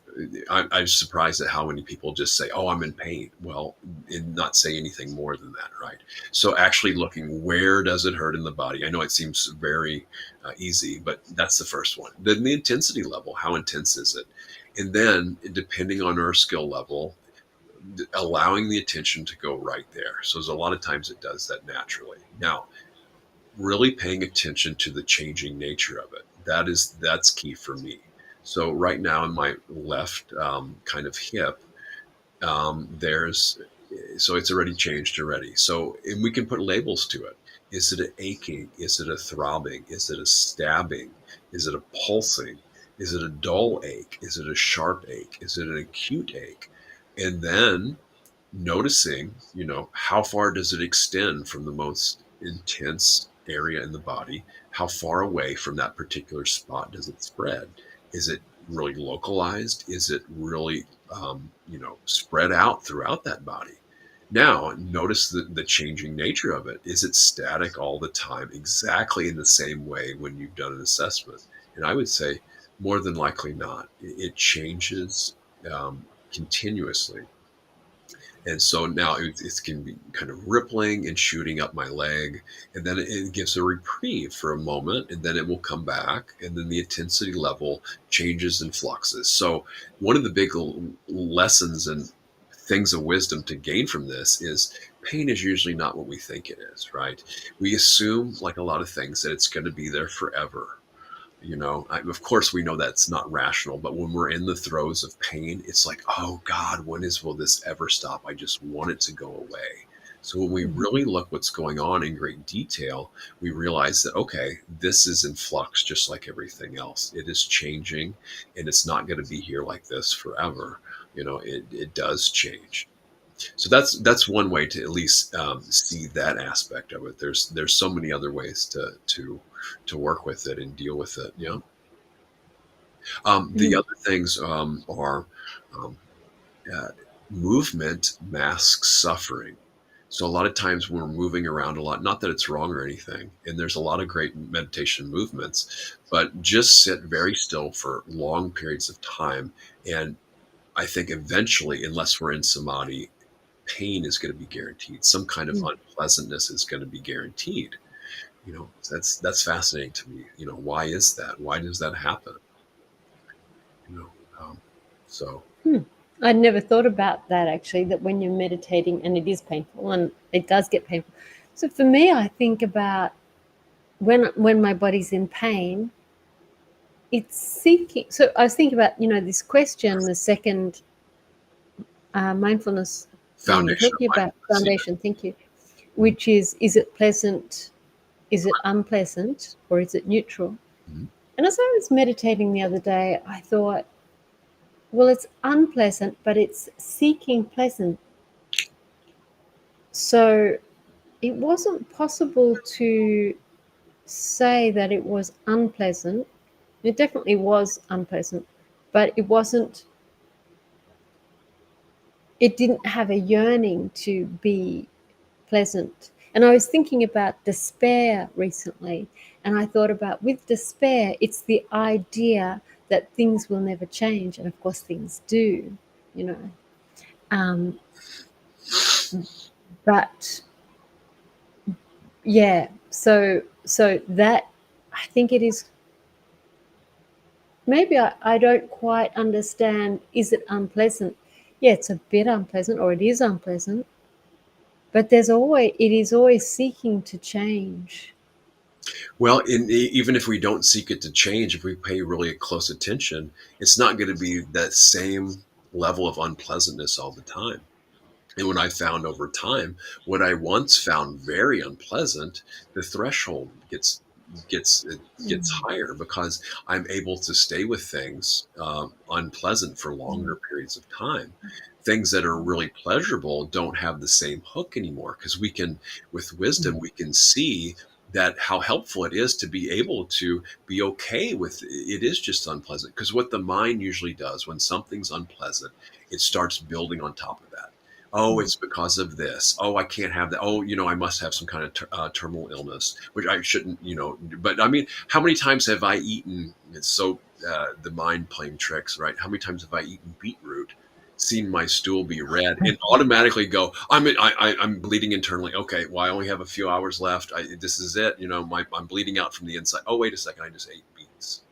I'm surprised at how many people just say, "Oh, I'm in pain." Well, and not say anything more than that, right? So actually looking, where does it hurt in the body? I know it seems very easy, but that's the first one. Then the intensity level. How intense is it? And then, depending on our skill level, allowing the attention to go right there. So there's a lot of times it does that naturally. Now, really paying attention to the changing nature of it. That's key for me. So right now in my left kind of hip, there's so it's already changed already. So and we can put labels to it. Is it an aching? Is it a throbbing? Is it a stabbing? Is it a pulsing? Is it a dull ache? Is it a sharp ache? Is it an acute ache? And then noticing, how far does it extend from the most intense area in the body? How far away from that particular spot does it spread? Is it really localized? Is it really, spread out throughout that body? Now, notice the changing nature of it. Is it static all the time, exactly in the same way when you've done an assessment? And I would say more than likely not. It changes continuously. And so now it can be kind of rippling and shooting up my leg. And then it gives a reprieve for a moment, and then it will come back. And then the intensity level changes and fluxes. So, one of the big lessons and things of wisdom to gain from this is pain is usually not what we think it is, right? We assume, like a lot of things, that it's going to be there forever. Of course we know that's not rational, but when we're in the throes of pain, it's like, oh God, will this ever stop? I just want it to go away. So when we Mhm. really look what's going on in great detail, we realize that, okay, this is in flux just like everything else. It is changing, and it's not going to be here like this forever. It does change. So that's one way to at least see that aspect of it. There's so many other ways to work with it and deal with it. Yeah. The Mm. other things are um, movement masks suffering. So a lot of times when we're moving around a lot, not that it's wrong or anything, and there's a lot of great meditation movements, but just sit very still for long periods of time. And I think eventually, unless we're in samadhi, pain is going to be guaranteed. Some kind of Mm. unpleasantness is going to be guaranteed. That's fascinating to me. Why is that? Why does that happen? You know, so I'd never thought about that actually, that when you're meditating and it is painful and it does get painful. So for me, I think about when my body's in pain, it's seeking. So I was thinking about, this question, the second mindfulness one we're foundation of talking about, mindfulness. foundation, thank you, which is it pleasant, is it unpleasant, or is it neutral? Mhm. And as I was meditating the other day, I thought, well, it's unpleasant, but it's seeking pleasant. So it wasn't possible to say that it was unpleasant. It definitely was unpleasant, but it didn't have a yearning to be pleasant. And I was thinking about despair recently, and I thought about, with despair, it's the idea that things will never change, and of course things do, you know. Um, but yeah, so that, I think it is, maybe I don't quite understand, is it unpleasant? Yeah, it's a bit unpleasant, or it is unpleasant, but it is always seeking to change. Well, even if we don't seek it to change, if we pay really close attention, it's not going to be that same level of unpleasantness all the time. And what I found over time, what I once found very unpleasant, the threshold gets it gets Mm. higher because I'm able to stay with things unpleasant for longer periods of time. Things that are really pleasurable don't have the same hook anymore because with wisdom, we can see that how helpful it is to be able to be okay with it is just unpleasant. Because what the mind usually does when something's unpleasant, it starts building on top of that. Oh, Mm. it's because of this. Oh, I can't have that. Oh, I must have some kind of terminal illness, which I shouldn't, But I mean, how many times have I eaten? It's so the mind playing tricks, right? How many times have I eaten beetroot, seen my stool be red, and automatically go, I'm bleeding internally. Okay, well, I only have a few hours left. This is it. I'm bleeding out from the inside. Oh, wait a second, I just ate beets.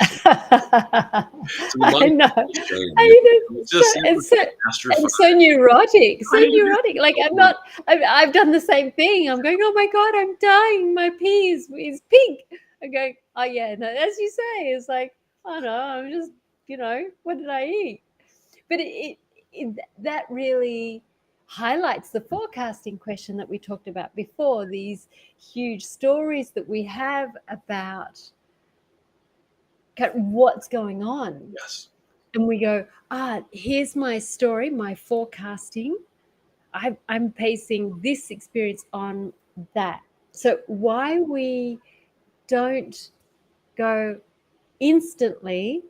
So, so the I mind know. feels shame. I mean, It's just and catastrophize. so neurotic, so Right? neurotic. Like, I've done the same thing. I'm going, oh my God, I'm dying. My pee is pink. I'm going, oh yeah, no, as you say, it's like, oh no, I'm just, what did I eat? But that really highlights the forecasting question that we talked about before, these huge stories that we have about what's going on. Yes. And we go, here's my story, my forecasting. I'm basing this experience on that. So why we don't go instantly,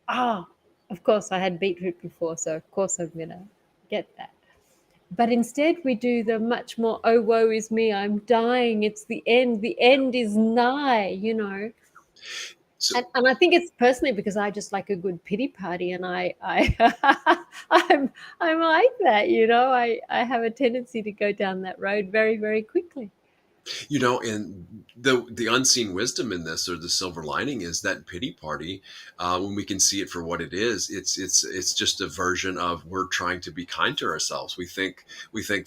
of course I had beetroot before, so of course I'm going to get that. But instead we do the much more, oh, woe is me, I'm dying, it's the end is nigh. So And I think it's personally because I just like a good pity party, and I I'm like that, I have a tendency to go down that road very, very quickly. and the unseen wisdom in this, or the silver lining, is that pity party. When we can see it for what it is, it's just a version of we're trying to be kind to ourselves. We think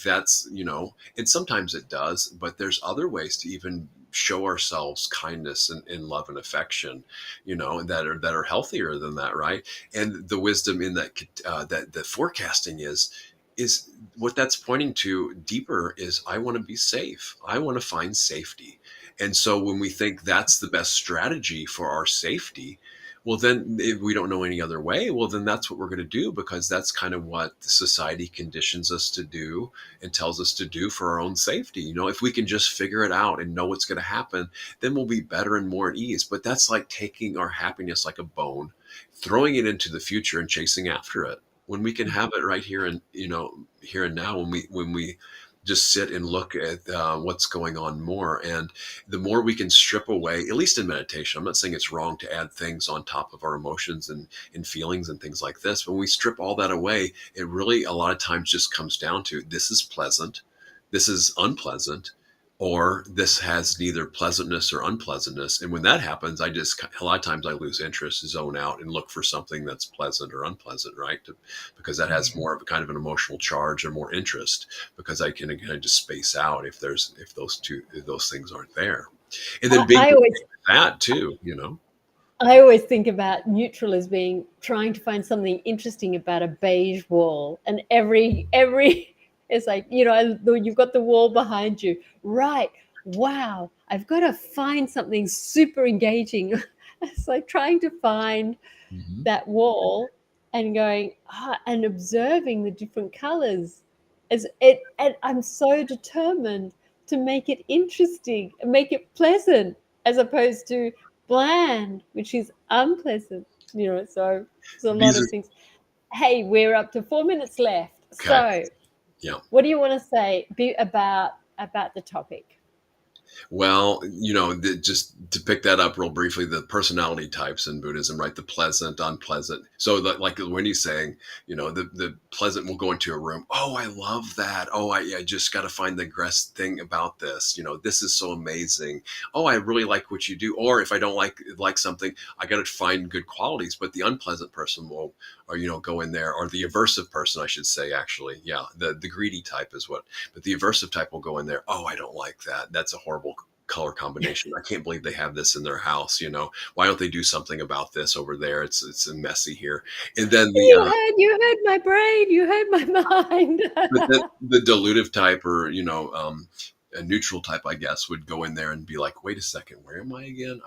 that's and sometimes it does, but there's other ways to even show ourselves kindness and love and affection, that are healthier than that, right? And the wisdom in that the forecasting is what that's pointing to deeper is I want to be safe. I want to find safety. And so when we think that's the best strategy for our safety, well, then if we don't know any other way, well, then that's what we're going to do because that's kind of what society conditions us to do and tells us to do for our own safety. If we can just figure it out and know what's going to happen, then we'll be better and more at ease. But that's like taking our happiness like a bone, throwing it into the future and chasing after it. when we can have it right here and, here and now, when we just sit and look at what's going on more. And the more we can strip away, at least in meditation, I'm not saying it's wrong to add things on top of our emotions and feelings and things like this. When we strip all that away, it really a lot of times just comes down to, this is pleasant, this is unpleasant, or this has neither pleasantness or unpleasantness. And when that happens, a lot of times I lose interest, zone out, and look for something that's pleasant or unpleasant, right? Because that has more of a kind of an emotional charge or more interest, because I can again just space out if those things aren't there. And then being I always that too, I always think about neutral as being trying to find something interesting about a beige wall, and every it's like, you've got the wall behind you, right? Wow, I've got to find something super engaging. It's like trying to find Mhm. that wall and going and observing the different colors. And I'm so determined to make it interesting and make it pleasant, as opposed to bland, which is unpleasant. So there's a lot These of are things. Hey, we're up to 4 minutes left. okay. So Yeah. what do you want to say about the topic? Well, just to pick that up real briefly, the personality types in Buddhism, right? The pleasant, unpleasant. So, like Wendy's saying, the pleasant will go into a room. Oh, I love that. Oh, I just got to find the best thing about this. This is so amazing. Oh, I really like what you do. Or if I don't like something, I got to find good qualities. But the unpleasant person will, or go in there, or the aversive person, I should say, actually, yeah, the greedy type is what. But the aversive type will go in there. Oh, I don't like that. That's a horrible color combination. I can't believe they have this in their house. Why don't they do something about this over there? It's messy here. And then You heard my brain. You heard my mind. but the dilutive type, or a neutral type, I guess, would go in there and be like, wait a second, where am I again?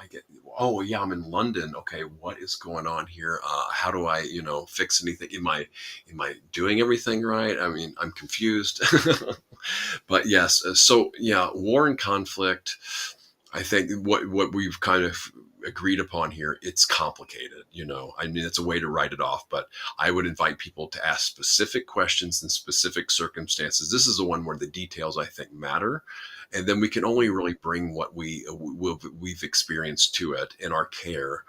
Oh yeah, I'm in London. Okay, what is going on here? How do I fix anything? Am I doing everything right? I mean, I'm confused. But yes, so yeah, war and conflict, I think what we've kind of agreed upon here, it's complicated. I mean, it's a way to write it off, but I would invite people to ask specific questions in specific circumstances. This is the one where the details, I think, matter. And then we can only really bring what we've experienced to it in our care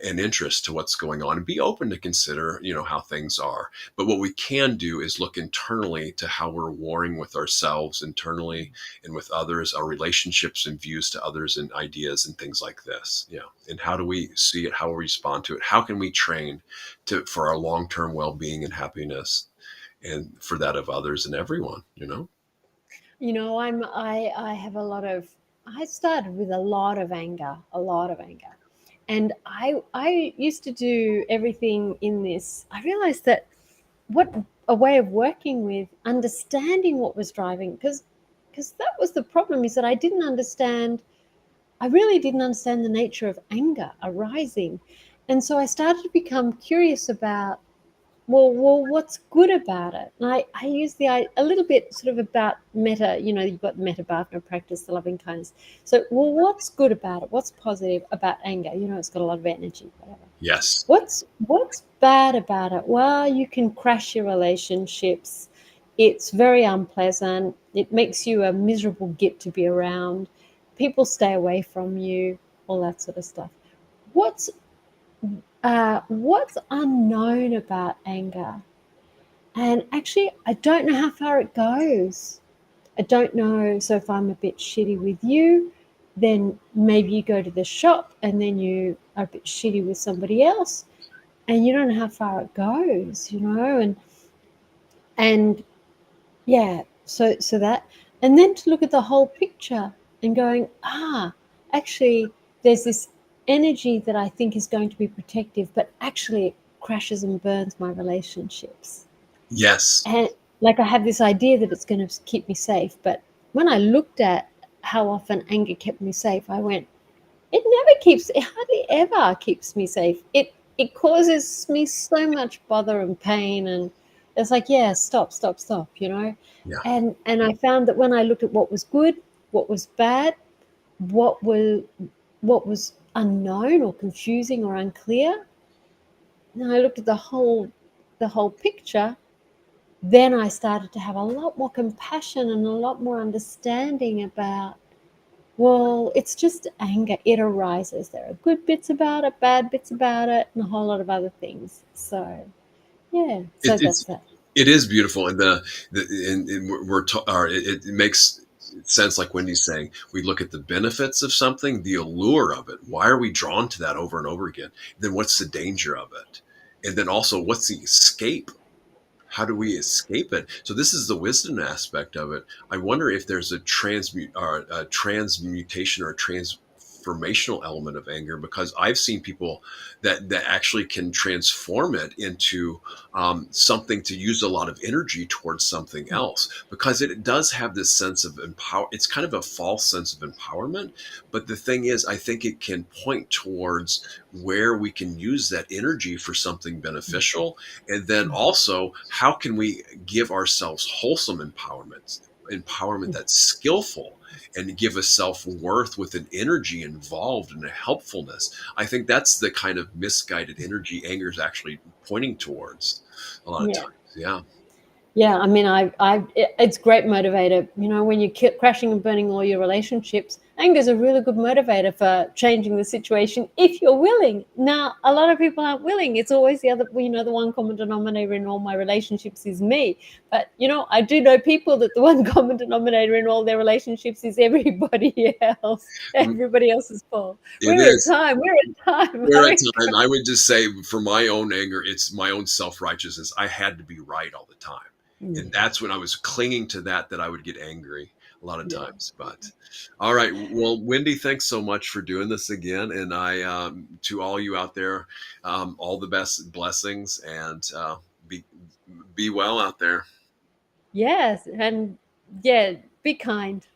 and interest to what's going on, and be open to consider, how things are. But what we can do is look internally to how we're warring with ourselves internally and with others, our relationships and views to others and ideas and things like this. Yeah. And how do we see it? How we respond to it? How can we train for our long-term well-being and happiness, and for that of others and everyone? I have I started with a lot of anger, and I used to do everything in this. I realized that what a way of working with understanding what was driving, because that was the problem, is that I really didn't understand the nature of anger arising. And so I started to become curious about, what's good about it? And I use a little bit sort of about metta, you've got metta bhavana practice, the loving kindness. So, what's good about it? What's positive about anger? It's got a lot of energy, whatever. Yes. What's bad about it? Well, you can crash your relationships. It's very unpleasant. It makes you a miserable git to be around. People stay away from you, all that sort of stuff. What's what's unknown about anger? And actually, I don't know how far it goes. I don't know. So if I'm a bit shitty with you, then maybe you go to the shop and then you are a bit shitty with somebody else, and you don't know how far it goes, and yeah, so that, and then to look at the whole picture and going, actually, there's this energy that I think is going to be protective, but actually it crashes and burns my relationships. Yes. And like I have this idea that it's going to keep me safe, but when I looked at how often anger kept me safe, I went, it hardly ever keeps me safe. It causes me so much bother and pain, and it's like, yeah, stop, Yeah. and I found that when I looked at what was good, what was bad, what was unknown or confusing or unclear, and I looked at the whole the whole picture, then I started to have a lot more compassion and a lot more understanding about, well, it's just anger. It arises. There are good bits about it, bad bits about it, and a whole lot of other things. So, yeah, so It's that's that. it is beautiful, and it makes sense, like Wendy's saying. We look at the benefits of something, the allure of it. Why are we drawn to that over and over again? Then what's the danger of it? And then also, what's the escape? How do we escape it? So this is the wisdom aspect of it. I wonder if there's a transmutation or a transformational element of anger, because I've seen people that actually can transform it into something to use a lot of energy towards something else, because it does have this sense of empower. It's kind of a false sense of empowerment, but the thing is, I think it can point towards where we can use that energy for something beneficial. And then also, how can we give ourselves wholesome empowerment that's skillful, and give us self-worth with an energy involved and a helpfulness? I think that's the kind of misguided energy anger is actually pointing towards a lot of Yeah. times. Yeah. Yeah, I mean, it's great motivator. You know, when you're crashing and burning all your relationships, anger is a really good motivator for changing the situation if you're willing. Now, a lot of people aren't willing. It's always the other, you know, the one common denominator in all my relationships is me. But, you know, I do know people that the one common denominator in all their relationships is everybody else. Everybody else's fault. It We're at is. time. We're at time. We're at Hurry. time. I would just say, for my own anger, it's my own self-righteousness. I had to be right all the time. And that's when I was clinging to that I would get angry a lot of Yeah. times. But all right. Well, Wendy, thanks so much for doing this again. And to all you out there, all the best blessings, and be well out there. Yes. And yeah, be kind.